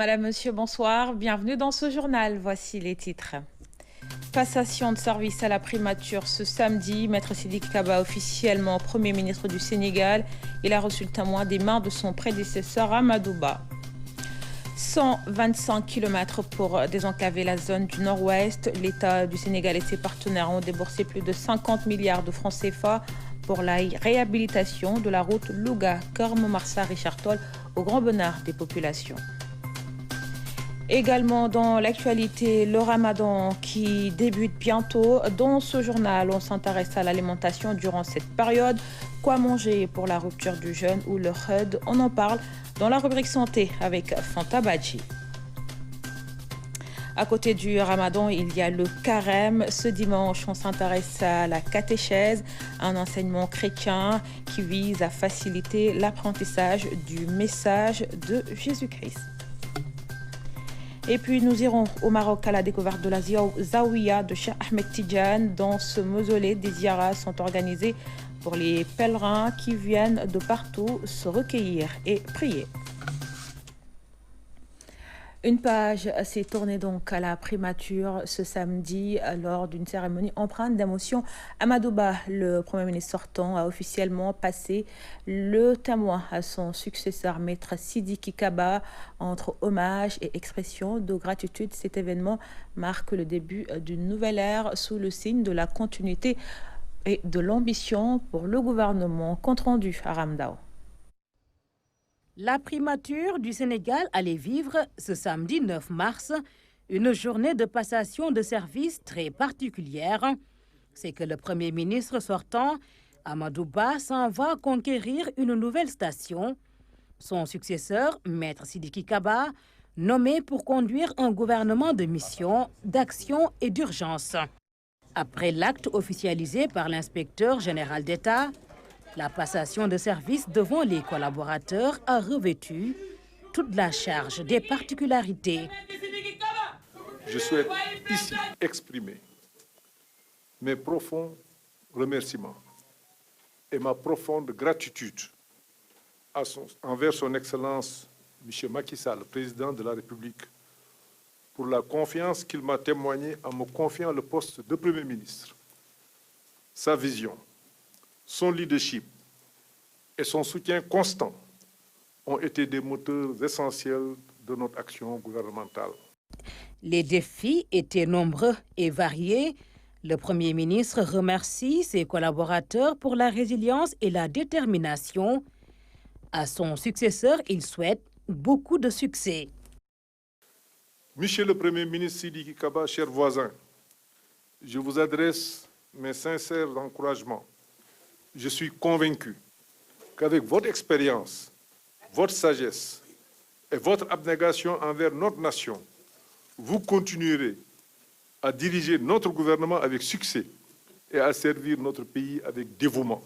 Madame, Monsieur, bonsoir. Bienvenue dans ce journal. Voici les titres. Passation de service à la primature ce samedi. Maître Sidiki Kaba, officiellement Premier ministre du Sénégal. Il a reçu le témoin des mains de son prédécesseur Amadou Ba. 125 km pour désenclaver la zone du Nord-Ouest. L'État du Sénégal et ses partenaires ont déboursé plus de 50 milliards de francs CFA pour la réhabilitation de la route Louga-Kerm-Marsa-Richard Toll au grand bonheur des populations. Également dans l'actualité, le ramadan qui débute bientôt. Dans ce journal, on s'intéresse à l'alimentation durant cette période. Quoi manger pour la rupture du jeûne ou le Hud? On en parle dans la rubrique santé avec Fanta Badji. À côté du ramadan, il y a le carême. Ce dimanche, on s'intéresse à la catéchèse, un enseignement chrétien qui vise à faciliter l'apprentissage du message de Jésus-Christ. Et puis nous irons au Maroc à la découverte de la Zawiya de Cheikh Ahmed Tidiane. Dans ce mausolée, des ziyaras sont organisés pour les pèlerins qui viennent de partout se recueillir et prier. Une page s'est tournée donc à la primature ce samedi lors d'une cérémonie empreinte d'émotion. Amadou Ba, le Premier ministre sortant, a officiellement passé le témoin à son successeur, Maître Sidiki Kaba. Entre hommage et expression de gratitude, cet événement marque le début d'une nouvelle ère sous le signe de la continuité et de l'ambition pour le gouvernement. Compte rendu à Ramdao. La primature du Sénégal allait vivre ce samedi 9 mars une journée de passation de services très particulière. C'est que le Premier ministre sortant, Amadou Ba, s'en va conquérir une nouvelle station. Son successeur, Maître Sidiki Kaba, nommé pour conduire un gouvernement de mission, d'action et d'urgence. Après l'acte officialisé par l'inspecteur général d'État, la passation de service devant les collaborateurs a revêtu toute la charge des particularités. Je souhaite ici exprimer mes profonds remerciements et ma profonde gratitude envers son Excellence M. Macky Sall, président de la République, pour la confiance qu'il m'a témoignée en me confiant le poste de Premier ministre. Sa vision, son leadership et son soutien constant ont été des moteurs essentiels de notre action gouvernementale. Les défis étaient nombreux et variés. Le Premier ministre remercie ses collaborateurs pour la résilience et la détermination. À son successeur, il souhaite beaucoup de succès. Monsieur le Premier ministre Sidiki Kaba, chers voisins, je vous adresse mes sincères encouragements. Je suis convaincu qu'avec votre expérience, votre sagesse et votre abnégation envers notre nation, vous continuerez à diriger notre gouvernement avec succès et à servir notre pays avec dévouement.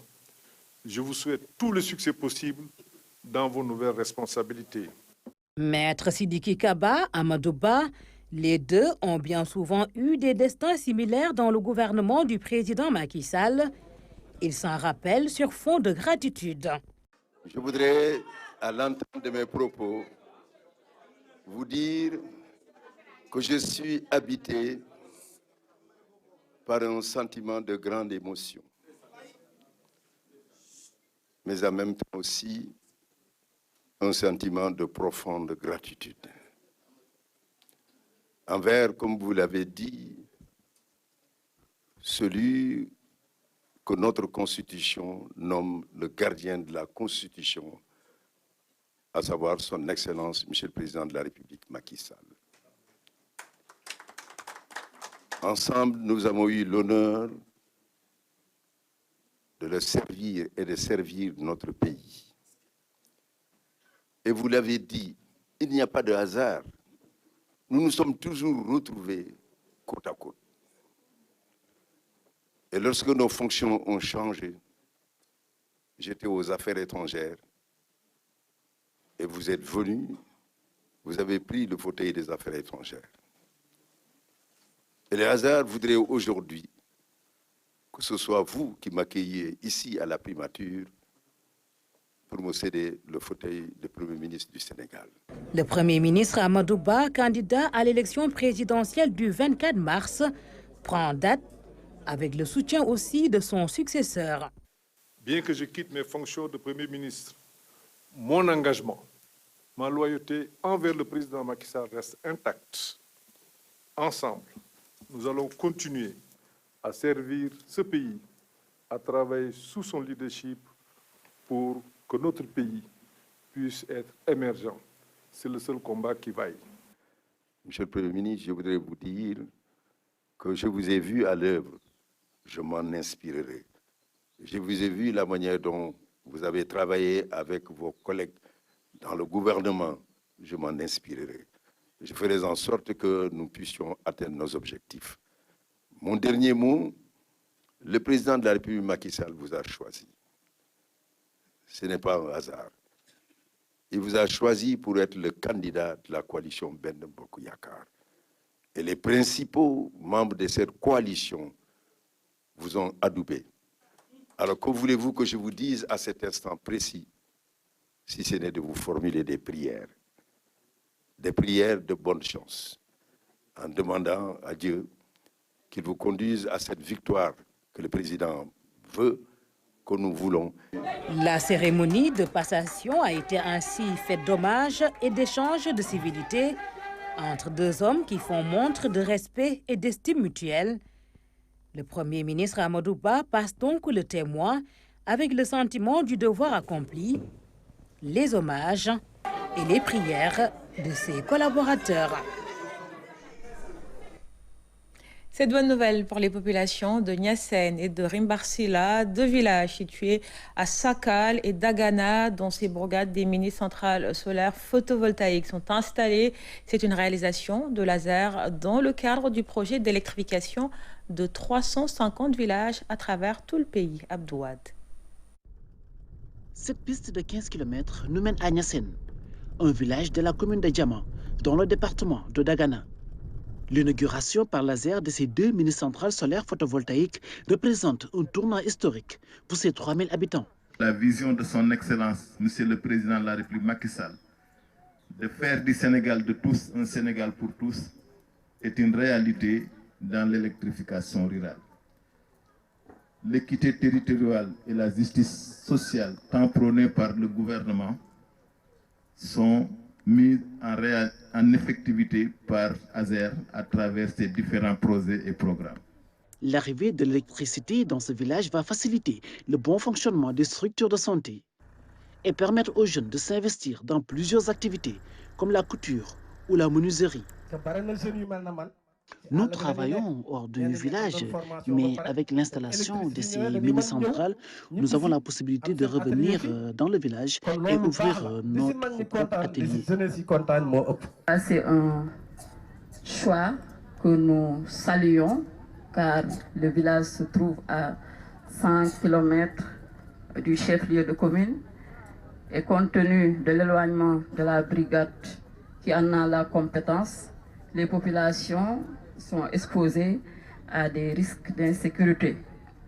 Je vous souhaite tout le succès possible dans vos nouvelles responsabilités. Maître Sidiki Kaba, Amadou Ba, les deux ont bien souvent eu des destins similaires dans le gouvernement du président Macky Sall. Ils s'en rappellent sur fond de gratitude. Je voudrais, à l'entente de mes propos, vous dire que je suis habité par un sentiment de grande émotion, mais en même temps aussi un sentiment de profonde gratitude envers, comme vous l'avez dit, celui que notre Constitution nomme le gardien de la Constitution, à savoir son Excellence, Monsieur le Président de la République, Macky Sall. Ensemble, nous avons eu l'honneur de le servir et de servir notre pays. Et vous l'avez dit, il n'y a pas de hasard. Nous nous sommes toujours retrouvés côte à côte. Et lorsque nos fonctions ont changé, j'étais aux affaires étrangères et vous êtes venus, vous avez pris le fauteuil des affaires étrangères. Et le hasard voudrait aujourd'hui que ce soit vous qui m'accueilliez ici à la primature pour me céder le fauteuil de Premier ministre du Sénégal. Le Premier ministre Amadou Ba, candidat à l'élection présidentielle du 24 mars, prend date avec le soutien aussi de son successeur. Bien que je quitte mes fonctions de Premier ministre, mon engagement, ma loyauté envers le président Macky Sall reste intacte. Ensemble, nous allons continuer à servir ce pays, à travailler sous son leadership pour que notre pays puisse être émergent. C'est le seul combat qui vaille. Monsieur le Premier ministre, je voudrais vous dire que je vous ai vu à l'œuvre, je m'en inspirerai. Je vous ai vu la manière dont vous avez travaillé avec vos collègues dans le gouvernement, je m'en inspirerai. Je ferai en sorte que nous puissions atteindre nos objectifs. Mon dernier mot, le président de la République Macky Sall vous a choisi. Ce n'est pas un hasard. Il vous a choisi pour être le candidat de la coalition Benno Bokk Yakaar. Et les principaux membres de cette coalition vous ont adoubé. Alors que voulez-vous que je vous dise à cet instant précis, si ce n'est de vous formuler des prières de bonne chance, en demandant à Dieu qu'il vous conduise à cette victoire que le président veut, que nous voulons. La cérémonie de passation a été ainsi faite d'hommage et d'échange de civilité entre deux hommes qui font montre de respect et d'estime mutuelle. Le Premier ministre Amadou Ba passe donc le témoin avec le sentiment du devoir accompli, les hommages et les prières de ses collaborateurs. Cette bonne nouvelle pour les populations de Niassène et de Rimbarsila, deux villages situés à Sakal et Dagana, dont ces bourgades des mini-centrales solaires photovoltaïques sont installées. C'est une réalisation de l'ASER dans le cadre du projet d'électrification de 350 villages à travers tout le pays. Abdouad. Cette piste de 15 km nous mène à Niassène, un village de la commune de Diama, dans le département de Dagana. L'inauguration par l'ASER de ces deux mini-centrales solaires photovoltaïques représente un tournant historique pour ces 3000 habitants. La vision de son Excellence, Monsieur le Président de la République Macky Sall, de faire du Sénégal de tous un Sénégal pour tous, est une réalité dans l'électrification rurale. L'équité territoriale et la justice sociale, tant prônées par le gouvernement, sont mises en effectivité par ASER à travers ses différents projets et programmes. L'arrivée de l'électricité dans ce village va faciliter le bon fonctionnement des structures de santé et permettre aux jeunes de s'investir dans plusieurs activités comme la couture ou la menuiserie. Nous travaillons hors du village, mais avec l'installation de ces mini-centrales, nous avons la possibilité de revenir dans le village et ouvrir notre propre atelier. C'est un choix que nous saluons, car le village se trouve à 100 km du chef-lieu de commune. Et compte tenu de l'éloignement de la brigade qui en a la compétence, les populations sont exposées à des risques d'insécurité.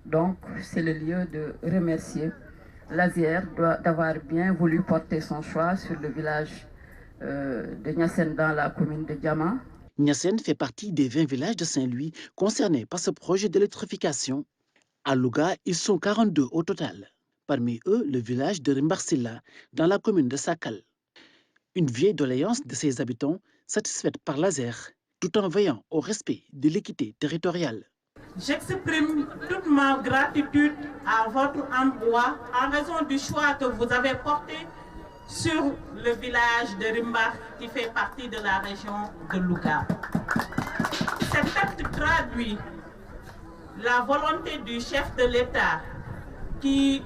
Donc, c'est le lieu de remercier l'ASER d'avoir bien voulu porter son choix sur le village de Niassène dans la commune de Diama. Niassène fait partie des 20 villages de Saint-Louis concernés par ce projet d'électrification. À Louga, ils sont 42 au total. Parmi eux, le village de Rimbarsila, dans la commune de Sakal. Une vieille doléance de ses habitants, satisfaite par l'ASER, tout en veillant au respect de l'équité territoriale. J'exprime toute ma gratitude à votre endroit en raison du choix que vous avez porté sur le village de Rimbar qui fait partie de la région de Louga. Cet acte traduit la volonté du chef de l'État qui,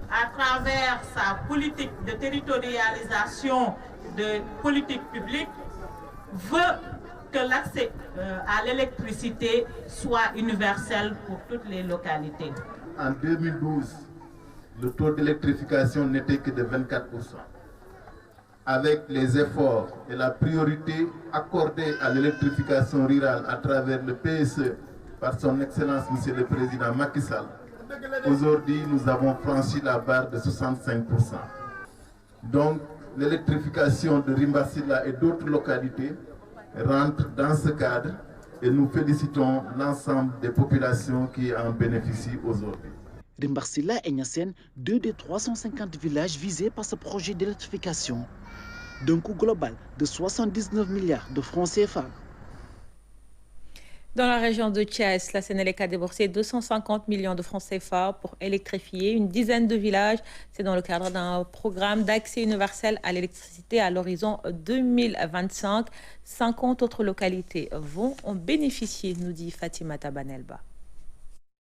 à travers sa politique de territorialisation de politique publique, veut que l'accès à l'électricité soit universel pour toutes les localités. En 2012, le taux d'électrification n'était que de 24%. Avec les efforts et la priorité accordée à l'électrification rurale à travers le PSE par son Excellence Monsieur le Président Macky Sall, aujourd'hui nous avons franchi la barre de 65%. Donc, l'électrification de Rimbassila et d'autres localités rentre dans ce cadre et nous félicitons l'ensemble des populations qui en bénéficient aujourd'hui. Rimbassila et Niassène, 2 des 350 villages visés par ce projet d'électrification, d'un coût global de 79 milliards de francs CFA. Dans la région de Thiès, la Sénélec a déboursé 250 millions de francs CFA pour électrifier une dizaine de villages. C'est dans le cadre d'un programme d'accès universel à l'électricité à l'horizon 2025. 50 autres localités vont en bénéficier, nous dit Fatima Tabanelba.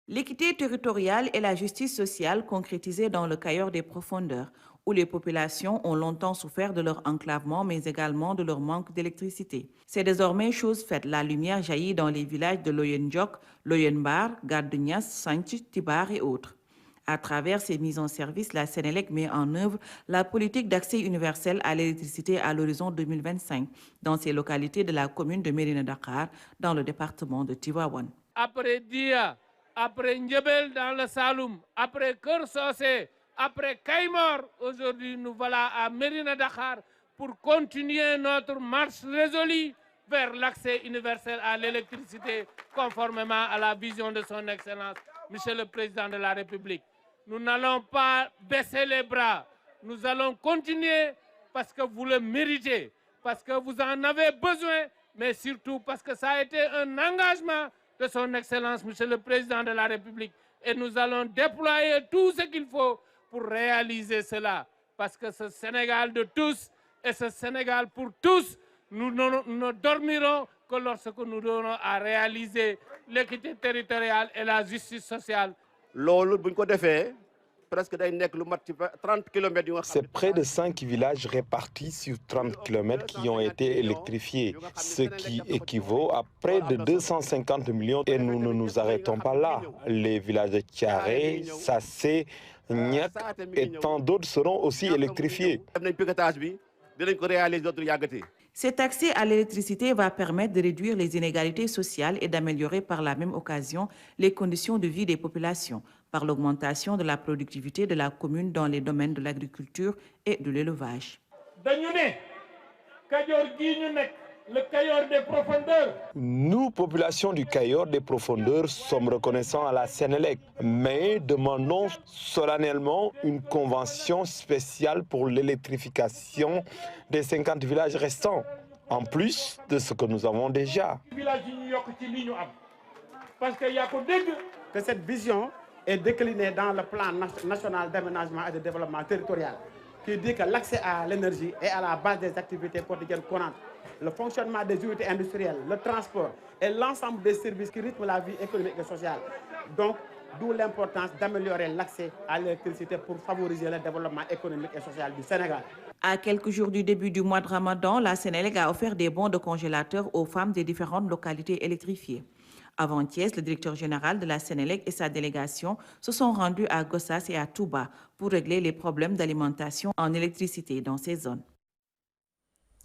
L'équité territoriale et la justice sociale concrétisées dans le Cayor des profondeurs, où les populations ont longtemps souffert de leur enclavement, mais également de leur manque d'électricité. C'est désormais chose faite. La lumière jaillit dans les villages de Loyenjok, Loyenbar, Gardenias, Sanchi, Tibar et autres. À travers ces mises en service, la Sénélec met en œuvre la politique d'accès universel à l'électricité à l'horizon 2025 dans ces localités de la commune de Mérina Dakhar, dans le département de Tivaouane. Après Dia, après Ndjebel dans le Saloum, après Keur Socé, après Kaymor, aujourd'hui nous voilà à Mérina Dakhar pour continuer notre marche résolue vers l'accès universel à l'électricité conformément à la vision de son Excellence, Monsieur le Président de la République. Nous n'allons pas baisser les bras, nous allons continuer parce que vous le méritez, parce que vous en avez besoin, mais surtout parce que ça a été un engagement de son Excellence, Monsieur le Président de la République. Et nous allons déployer tout ce qu'il faut pour réaliser cela. Parce que ce Sénégal de tous et ce Sénégal pour tous, nous ne dormirons que lorsque nous aurons à réaliser l'équité territoriale et la justice sociale. C'est près de 5 villages répartis sur 30 km qui ont été électrifiés, ce qui équivaut à près de 250 millions. Et nous ne nous arrêtons pas là. Les villages de Tiaré, Sassé, Niak et tant d'autres seront aussi électrifiés. Cet accès à l'électricité va permettre de réduire les inégalités sociales et d'améliorer par la même occasion les conditions de vie des populations, par l'augmentation de la productivité de la commune dans les domaines de l'agriculture et de l'élevage. Le Cayor des profondeurs. Nous, population du Cayor des profondeurs, sommes reconnaissants à la Sénélec, mais demandons solennellement une convention spéciale pour l'électrification des 50 villages restants, en plus de ce que nous avons déjà. Que cette vision est déclinée dans le plan national d'aménagement et de développement territorial, qui dit que l'accès à l'énergie est à la base des activités quotidiennes courantes. Le fonctionnement des unités industrielles, le transport et l'ensemble des services qui rythment la vie économique et sociale. Donc, d'où l'importance d'améliorer l'accès à l'électricité pour favoriser le développement économique et social du Sénégal. À quelques jours du début du mois de Ramadan, la Sénélec a offert des bons de congélateurs aux femmes des différentes localités électrifiées. Avant Thiès, le directeur général de la Sénélec et sa délégation se sont rendus à Gossas et à Touba pour régler les problèmes d'alimentation en électricité dans ces zones.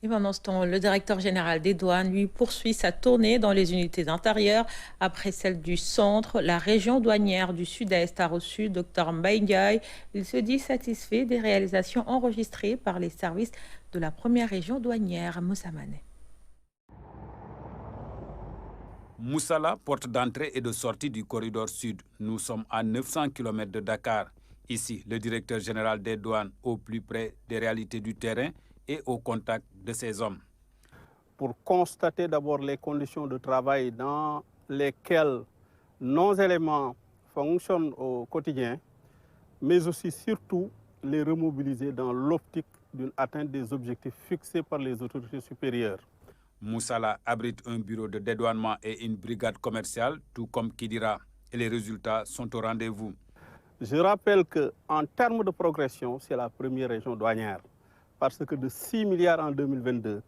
Et pendant ce temps, le directeur général des douanes, lui, poursuit sa tournée dans les unités intérieures. Après celle du centre, la région douanière du sud-est a reçu Dr Mbaye. Il se dit satisfait des réalisations enregistrées par les services de la première région douanière, Moussa Mané. Moussala, porte d'entrée et de sortie du corridor sud. Nous sommes à 900 km de Dakar. Ici, le directeur général des douanes, au plus près des réalités du terrain et au contact de ces hommes. Pour constater d'abord les conditions de travail dans lesquelles nos éléments fonctionnent au quotidien, mais aussi surtout les remobiliser dans l'optique d'une atteinte des objectifs fixés par les autorités supérieures. Moussala abrite un bureau de dédouanement et une brigade commerciale, tout comme Kidira, et les résultats sont au rendez-vous. Je rappelle qu'en termes de progression, c'est la première région douanière, parce que de 6 milliards en 2022,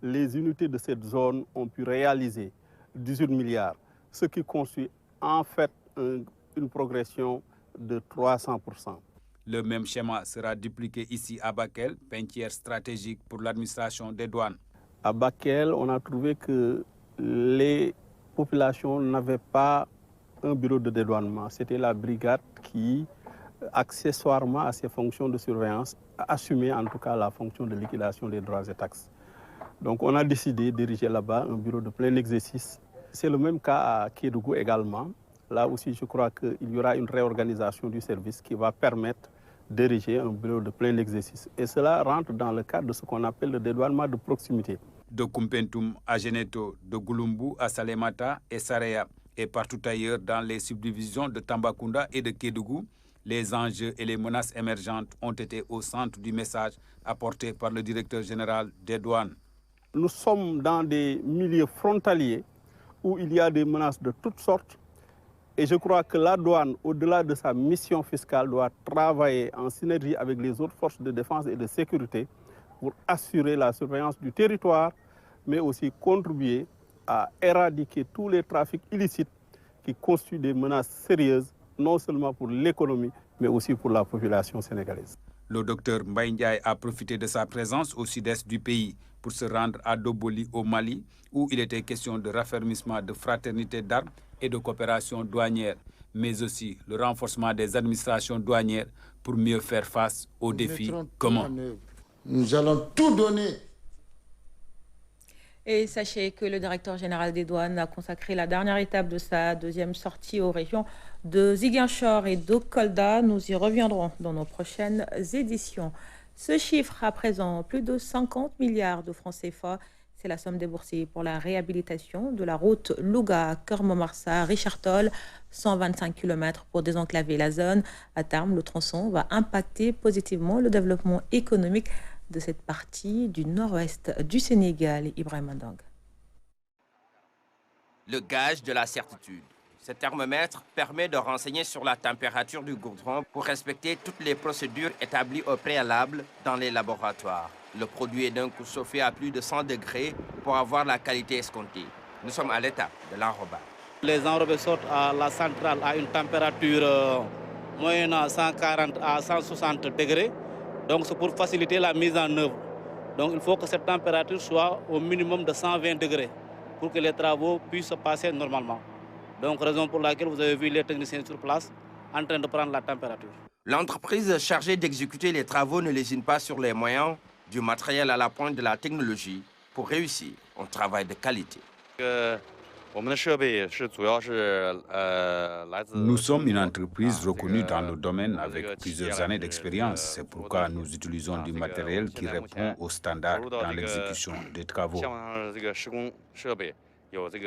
les unités de cette zone ont pu réaliser 18 milliards, ce qui constitue en fait une progression de 300%. Le même schéma sera dupliqué ici à Bakel, peintière stratégique pour l'administration des douanes. À Bakel, on a trouvé que les populations n'avaient pas un bureau de dédouanement. C'était la brigade qui, accessoirement à ses fonctions de surveillance, assumer en tout cas la fonction de liquidation des droits et taxes. Donc on a décidé d'ériger là-bas un bureau de plein exercice. C'est le même cas à Kédougou également. Là aussi, je crois qu'il y aura une réorganisation du service qui va permettre d'ériger un bureau de plein exercice. Et cela rentre dans le cadre de ce qu'on appelle le dédouanement de proximité. De Kumpentum à Geneto, de Goulombou à Salemata et Saraya, et partout ailleurs dans les subdivisions de Tambacounda et de Kédougou, les enjeux et les menaces émergentes ont été au centre du message apporté par le directeur général des douanes. Nous sommes dans des milieux frontaliers où il y a des menaces de toutes sortes. Et je crois que la douane, au-delà de sa mission fiscale, doit travailler en synergie avec les autres forces de défense et de sécurité pour assurer la surveillance du territoire, mais aussi contribuer à éradiquer tous les trafics illicites qui constituent des menaces sérieuses, non seulement pour l'économie, mais aussi pour la population sénégalaise. Le docteur Mbaye Ndiaye a profité de sa présence au sud-est du pays pour se rendre à Doboli au Mali, où il était question de raffermissement de fraternité d'armes et de coopération douanière, mais aussi le renforcement des administrations douanières pour mieux faire face aux défis communs. Nous allons tout donner. Et sachez que le directeur général des douanes a consacré la dernière étape de sa deuxième sortie aux régions de Ziguinchor et d'Okolda. Nous y reviendrons dans nos prochaines éditions. Ce chiffre, à présent, plus de 50 milliards de francs CFA. C'est la somme déboursée pour la réhabilitation de la route Louga-Keur-Momar-Sarr-Richard Toll, 125 km pour désenclaver la zone. À terme, le tronçon va impacter positivement le développement économique de cette partie du nord-ouest du Sénégal. Ibrahim Andang. Le gage de la certitude. Ce thermomètre permet de renseigner sur la température du goudron pour respecter toutes les procédures établies au préalable dans les laboratoires. Le produit est d'un coup chauffé à plus de 100 degrés pour avoir la qualité escomptée. Nous sommes à l'étape de l'enrobage. Les enrobés sortent à la centrale à une température moyenne à 140 à 160 degrés. Donc c'est pour faciliter la mise en œuvre. Donc il faut que cette température soit au minimum de 120 degrés pour que les travaux puissent se passer normalement. Donc raison pour laquelle vous avez vu les techniciens sur place en train de prendre la température. L'entreprise chargée d'exécuter les travaux ne lésine pas sur les moyens, du matériel à la pointe de la technologie pour réussir un travail de qualité. Nous sommes une entreprise reconnue dans le domaine avec plusieurs années d'expérience. C'est pourquoi nous utilisons du matériel qui répond aux standards dans l'exécution des travaux.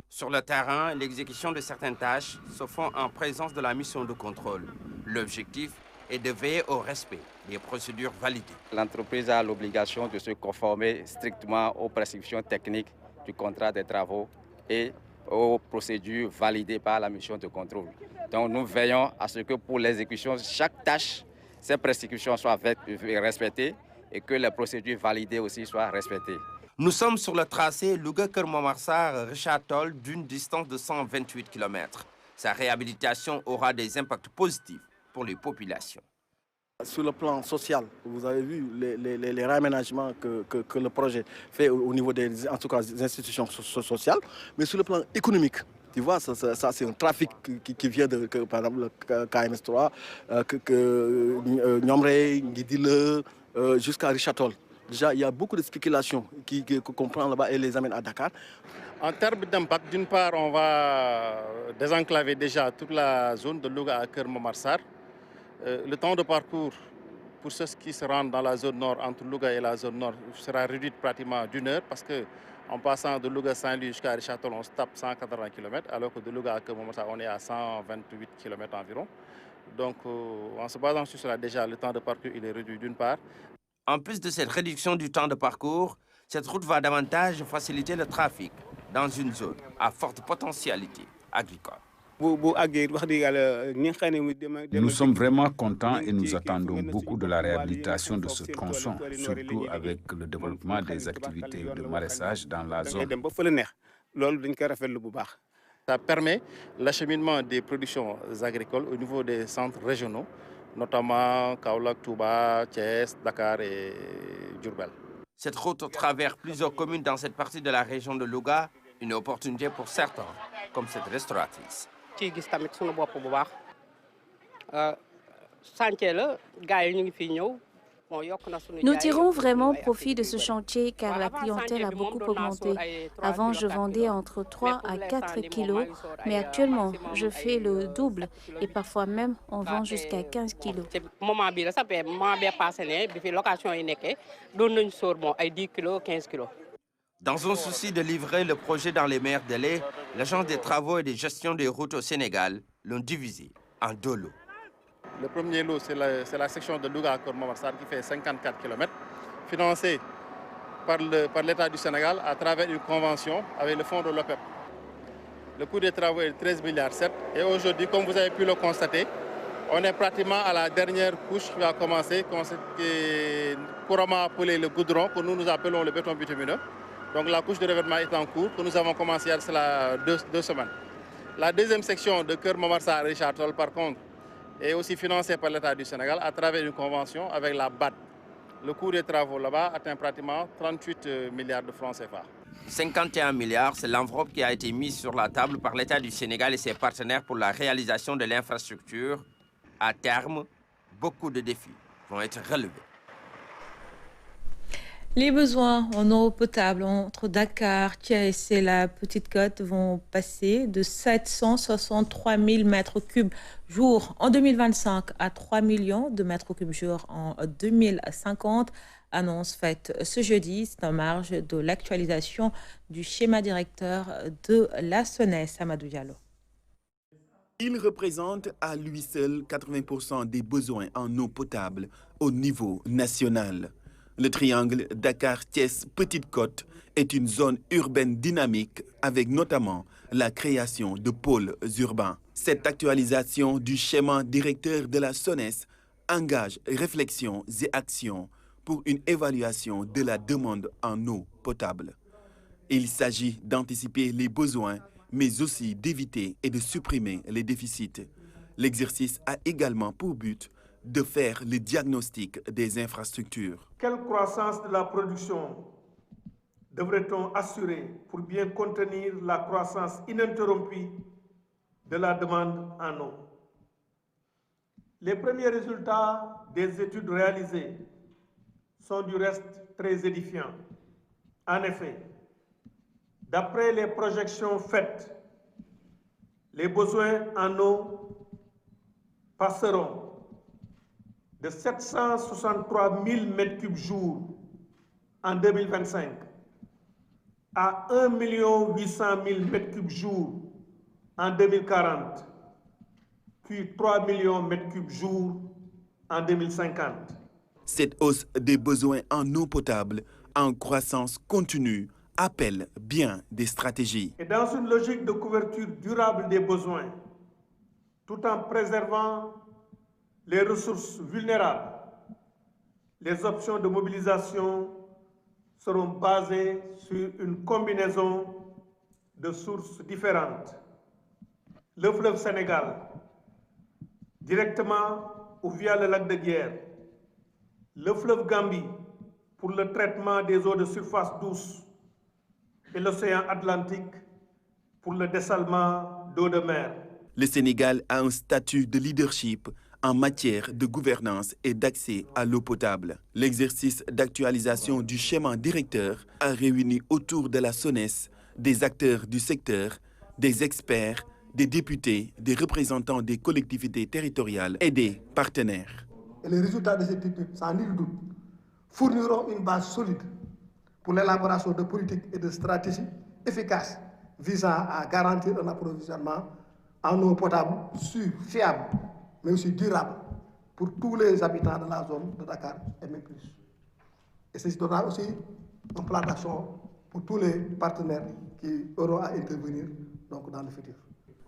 Sur le terrain, l'exécution de certaines tâches se font en présence de la mission de contrôle. L'objectif est de veiller au respect des procédures validées. L'entreprise a l'obligation de se conformer strictement aux prescriptions techniques du contrat des travaux et aux procédures validées par la mission de contrôle. Donc nous veillons à ce que pour l'exécution de chaque tâche, ces prescriptions soient respectées et que les procédures validées aussi soient respectées. Nous sommes sur le tracé Louga-Keur-Momar-Sarr-Richard Toll d'une distance de 128 km. Sa réhabilitation aura des impacts positifs pour les populations. Sur le plan social, vous avez vu les réaménagements que le projet fait au niveau des, en tout cas, des institutions sociales, mais sur le plan économique. Tu vois, ça c'est un trafic qui vient de, par exemple, le KMS3, Nyomre, Nguidile, jusqu'à Richard Toll. Déjà, il y a beaucoup de spéculations qu'on prend là-bas et les amène à Dakar. En termes d'impact, d'une part, on va désenclaver déjà toute la zone de Louga à Keur-Momar-Sarr. Le temps de parcours pour ceux qui se rendent dans la zone nord, entre Louga et la zone nord, sera réduit pratiquement d'une heure parce qu'en passant de Louga-Saint-Louis jusqu'à Richard Toll, on se tape 180 km, alors que de Louga à Keur-Momar-Sarr, on est à 128 km environ. Donc, en se basant sur cela, déjà, le temps de parcours il est réduit d'une part. En plus de cette réduction du temps de parcours, cette route va davantage faciliter le trafic dans une zone à forte potentialité agricole. Nous sommes vraiment contents et nous attendons beaucoup de la réhabilitation de ce tronçon, surtout avec le développement des activités de maraîchage dans la zone. Ça permet l'acheminement des productions agricoles au niveau des centres régionaux, notamment Kaolack, Touba, Thiès, Dakar et Diourbel. Cette route traverse plusieurs communes dans cette partie de la région de Louga, une opportunité pour certains, comme cette restauratrice. Nous tirons vraiment profit de ce chantier car la clientèle a beaucoup augmenté. Avant, je vendais entre 3 à 4 kilos, mais actuellement, je fais le double et parfois même, on vend jusqu'à 15 kilos. Dans un souci de livrer le projet dans les meilleurs délais, l'Agence des travaux et de gestion des routes au Sénégal l'ont divisé en 2 lots. Le premier lot, c'est la section de Louga à Keur-Momar-Sarr qui fait 54 km, financée par l'État du Sénégal à travers une convention avec le fonds de l'OPEP. Le coût des travaux est de 13,7 milliards. Et aujourd'hui, comme vous avez pu le constater, on est pratiquement à la dernière couche qui va commencer, qui est couramment appelée le goudron, que nous appelons le béton bitumineux. Donc la couche de revêtement est en cours, que nous avons commencé il y a cela 2 semaines. La deuxième section de Keur-Momar-Sarr Richard Toll, par contre, est aussi financée par l'État du Sénégal à travers une convention avec la BAD. Le coût des travaux là-bas atteint pratiquement 38 milliards de francs CFA. 51 milliards, c'est l'enveloppe qui a été mise sur la table par l'État du Sénégal et ses partenaires pour la réalisation de l'infrastructure. À terme, beaucoup de défis vont être relevés. Les besoins en eau potable entre Dakar, Thiès et la Petite Côte vont passer de 763 000 mètres cubes jour en 2025 à 3 millions de mètres cubes jour en 2050. Annonce faite ce jeudi, c'est en marge de l'actualisation du schéma directeur de la SONES. Amadou Diallo. Il représente à lui seul 80% des besoins en eau potable au niveau national. Le triangle Dakar-Thiès-Petite-Côte est une zone urbaine dynamique avec notamment la création de pôles urbains. Cette actualisation du schéma directeur de la SONES engage réflexions et actions pour une évaluation de la demande en eau potable. Il s'agit d'anticiper les besoins, mais aussi d'éviter et de supprimer les déficits. L'exercice a également pour but de faire le diagnostic des infrastructures. Quelle croissance de la production devrait-on assurer pour bien contenir la croissance ininterrompue de la demande en eau? Les premiers résultats des études réalisées sont du reste très édifiants. En effet, d'après les projections faites, les besoins en eau passeront de 763 000 m3 jour en 2025 à 1 800 000 m3 jour en 2040, puis 3 millions de m3 jour en 2050. Cette hausse des besoins en eau potable en croissance continue appelle bien des stratégies. Et dans une logique de couverture durable des besoins, tout en préservant les ressources vulnérables, les options de mobilisation seront basées sur une combinaison de sources différentes. Le fleuve Sénégal, directement ou via le lac de Guiers, le fleuve Gambie pour le traitement des eaux de surface douce et l'océan Atlantique pour le dessalement d'eau de mer. Le Sénégal a un statut de leadership en matière de gouvernance et d'accès à l'eau potable. L'exercice d'actualisation du schéma directeur a réuni autour de la SONES des acteurs du secteur, des experts, des députés, des représentants des collectivités territoriales et des partenaires. Et les résultats de cette étude, sans nul doute, fourniront une base solide pour l'élaboration de politiques et de stratégies efficaces visant à garantir un approvisionnement en eau potable sûr, fiable, mais aussi durable pour tous les habitants de la zone de Dakar et même plus. Et ceci donnera aussi un plan d'action pour tous les partenaires qui auront à intervenir donc, dans le futur.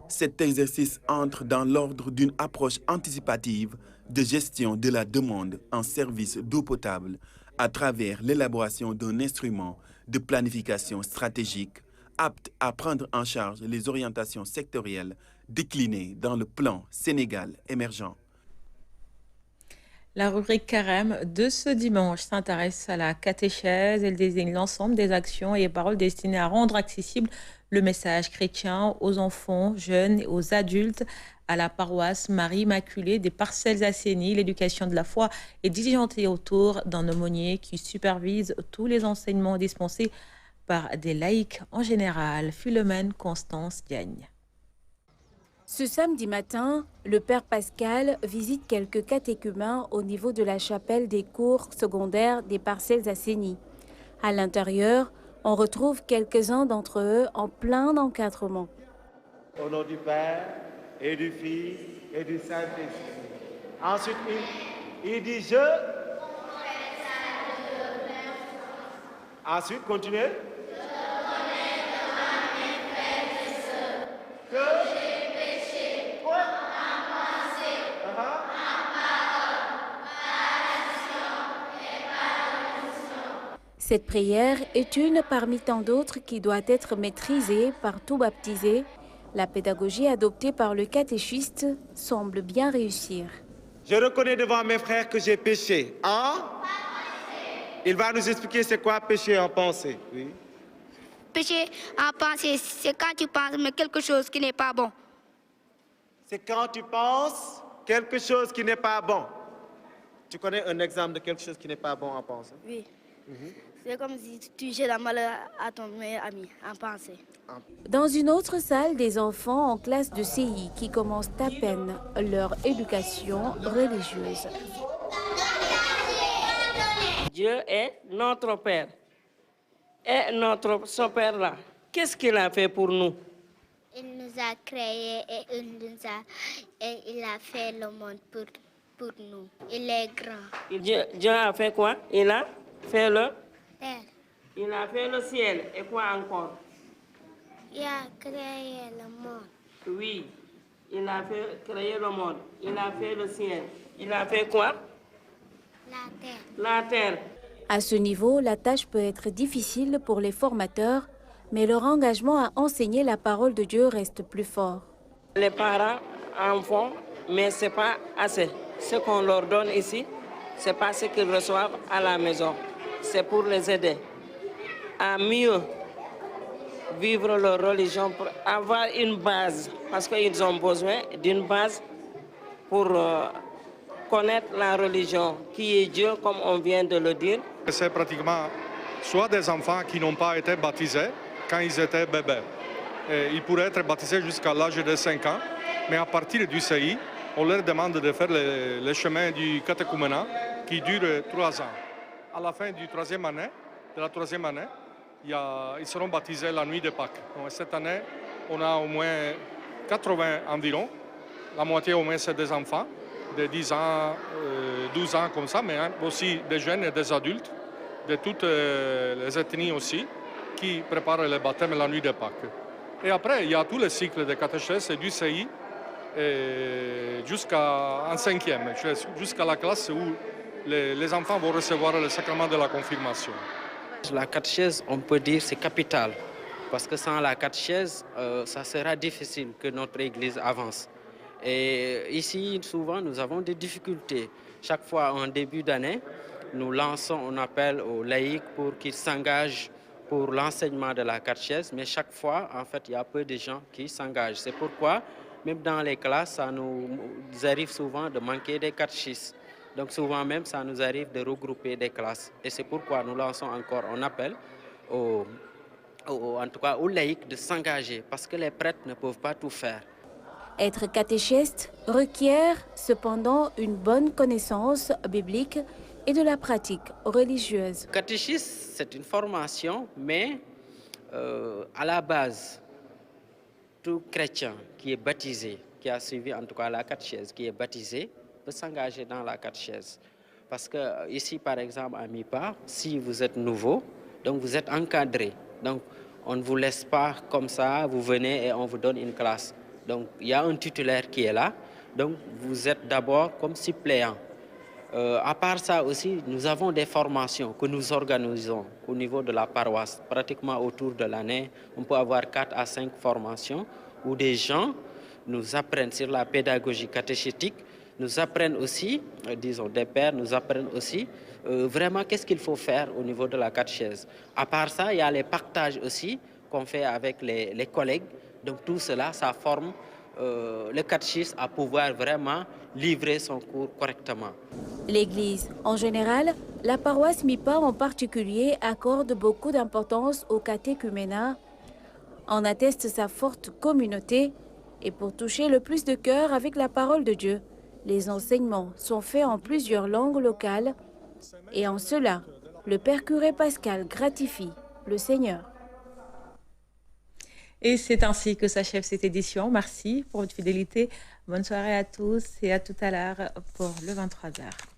Cet exercice entre dans l'ordre d'une approche anticipative de gestion de la demande en service d'eau potable à travers l'élaboration d'un instrument de planification stratégique apte à prendre en charge les orientations sectorielles déclinées dans le plan Sénégal émergent. La rubrique Carême de ce dimanche s'intéresse à la catéchèse. Elle désigne l'ensemble des actions et paroles destinées à rendre accessible le message chrétien aux enfants, jeunes et aux adultes à la paroisse Marie Immaculée des Parcelles Assainies. L'éducation de la foi est diligentée autour d'un aumônier qui supervise tous les enseignements dispensés par des laïcs en général. Philomène Constance Diagne. Ce samedi matin, le Père Pascal visite quelques catéchumènes au niveau de la chapelle des cours secondaires des Parcelles Assainies. À l'intérieur, on retrouve quelques-uns d'entre eux en plein encadrement. Au nom du Père, et du Fils, et du Saint-Esprit. Ensuite, il dit « je ». Ensuite, continuez. Que j'ai péché. Quoi? En pensée, en parole, par action et par omission. Cette prière est une parmi tant d'autres qui doit être maîtrisée par tout baptisé. La pédagogie adoptée par le catéchiste semble bien réussir. Je reconnais devant mes frères que j'ai péché. Il va nous expliquer c'est quoi pécher en pensée. Oui. Pécher en pensée, c'est quand tu penses mais quelque chose qui n'est pas bon. C'est quand tu penses quelque chose qui n'est pas bon. Tu connais un exemple de quelque chose qui n'est pas bon en pensée? Oui. C'est comme si tu jettes la malheur à ton meilleur ami en pensée. Dans une autre salle, des enfants en classe de CI qui commencent à peine leur éducation religieuse. Dieu est notre Père. Et ce Père-là, qu'est-ce qu'il a fait pour nous? Il nous a créés et il a fait le monde pour nous. Il est grand. Dieu a fait quoi? Il a fait le terre. Il a fait le ciel. Et quoi encore? Il a créé le monde. Oui, il a fait créer le monde. Il a fait le ciel. Il a fait quoi? La terre. La terre. À ce niveau, la tâche peut être difficile pour les formateurs, mais leur engagement à enseigner la parole de Dieu reste plus fort. Les parents en font, mais ce n'est pas assez. Ce qu'on leur donne ici, ce n'est pas ce qu'ils reçoivent à la maison. C'est pour les aider à mieux vivre leur religion, pour avoir une base, parce qu'ils ont besoin d'une base pour connaître la religion, qui est Dieu, comme on vient de le dire. C'est pratiquement soit des enfants qui n'ont pas été baptisés quand ils étaient bébés. Et ils pourraient être baptisés jusqu'à l'âge de 5 ans, mais à partir du CI, on leur demande de faire le chemin du catéchuménat qui dure 3 ans. À la fin de la troisième année, ils seront baptisés la nuit de Pâques. Donc, cette année, on a au moins 80 environ. La moitié au moins c'est des enfants de 10 ans, 12 ans comme ça, mais aussi des jeunes et des adultes, de toutes les ethnies aussi, qui préparent le baptême la nuit de Pâques. Et après, il y a tout le cycle de catéchèse du CI jusqu'en 5e, jusqu'à la classe où les enfants vont recevoir le sacrement de la confirmation. La catéchèse, on peut dire, c'est capital, parce que sans la catéchèse, ça sera difficile que notre Église avance. Et ici, souvent, nous avons des difficultés. Chaque fois, en début d'année, nous lançons un appel aux laïcs pour qu'ils s'engagent pour l'enseignement de la catéchèse, mais chaque fois, en fait, il y a peu de gens qui s'engagent. C'est pourquoi, même dans les classes, ça nous arrive souvent de manquer des catéchistes. Donc souvent même, ça nous arrive de regrouper des classes. Et c'est pourquoi nous lançons encore un appel en tout cas aux laïcs de s'engager, parce que les prêtres ne peuvent pas tout faire. Être catéchiste requiert cependant une bonne connaissance biblique et de la pratique religieuse. Catéchiste, c'est une formation, mais à la base, tout chrétien qui est baptisé, qui a suivi en tout cas la catéchèse, qui est baptisé, peut s'engager dans la catéchèse. Parce que ici, par exemple, à MIPA, si vous êtes nouveau, donc vous êtes encadré. Donc on ne vous laisse pas comme ça, vous venez et on vous donne une classe. Donc il y a un titulaire qui est là, donc vous êtes d'abord comme suppléant. À part ça aussi, nous avons des formations que nous organisons au niveau de la paroisse. Pratiquement autour de l'année, on peut avoir 4 à 5 formations où des gens nous apprennent sur la pédagogie catéchétique, nous apprennent aussi, disons des pères, nous apprennent aussi vraiment qu'est-ce qu'il faut faire au niveau de la catéchèse. À part ça, il y a les partages aussi qu'on fait avec les collègues. Donc tout cela, ça forme le catéchisme à pouvoir vraiment livrer son cours correctement. L'Église, en général, la paroisse MIPA en particulier, accorde beaucoup d'importance au catéchuménat. En atteste sa forte communauté et pour toucher le plus de cœur avec la parole de Dieu, les enseignements sont faits en plusieurs langues locales et en cela, le Père curé Pascal gratifie le Seigneur. Et c'est ainsi que s'achève cette édition. Merci pour votre fidélité. Bonne soirée à tous et à tout à l'heure pour le 23h.